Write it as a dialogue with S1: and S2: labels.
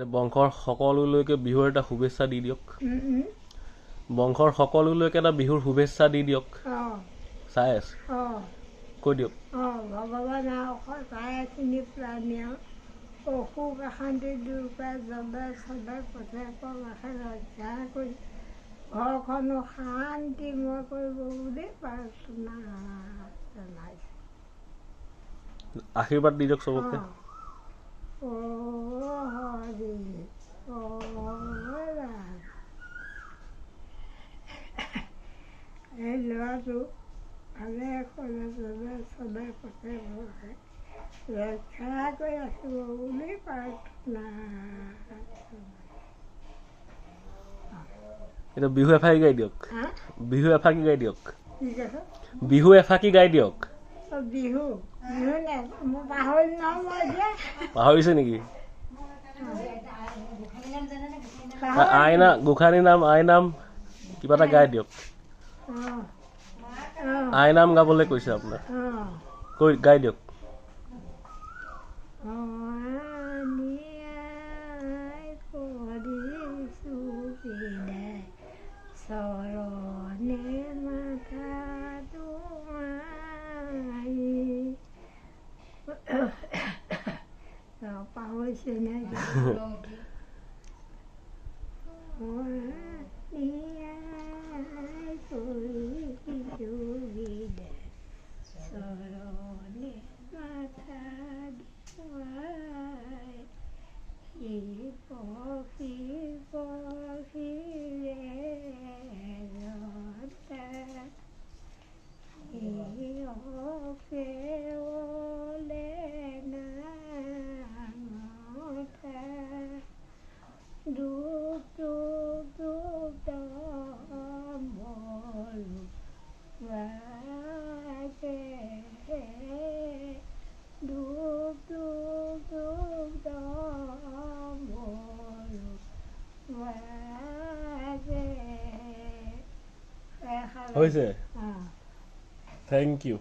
S1: বংশৰ সকলোলৈকে বিহুৰ এটা শুভেচ্ছা দি দিয়ক বংশৰ সকলোলৈকে এটা বিহুৰ শুভেচ্ছা দি দিয়ক চাই আছে কৈ দিয়ক
S2: ভগৱান প্ৰায়খিনি প্ৰাণী অসুখ অশান্তি দূৰ কৰা জবে চবে পথে ৰাখে ৰক্ষা কৰি ঘৰখনো শান্তিময় কৰিব বুলি প্ৰাৰ্থনা জনাইছে
S1: আশীৰ্বাদ দি দিয়ক চবকে
S2: হৰি এই ল'ৰাটো ভালে চবে পথে ৰক্ষা কৰি ৰাখিব বুলি প্ৰাৰ্থনা
S1: এতিয়া বিহু এফাকি গাই দিয়ক বিহু এফাকি গাই দিয়ক
S2: কি কৈছে
S1: বিহু এফাকি গাই দিয়ক
S2: বিহু বিহু নাই মই পাহৰি নহয় এতিয়া
S1: পাহৰিছে নেকি আইনা গোসাঁনী নাম আই নাম কিবা এটা গাই দিয়ক আই নাম গাবলৈ কৈছে আপোনাক কৈ গাই দিয়ক
S2: পাহৰিছে নাই
S1: হৈছে থেংক ইউ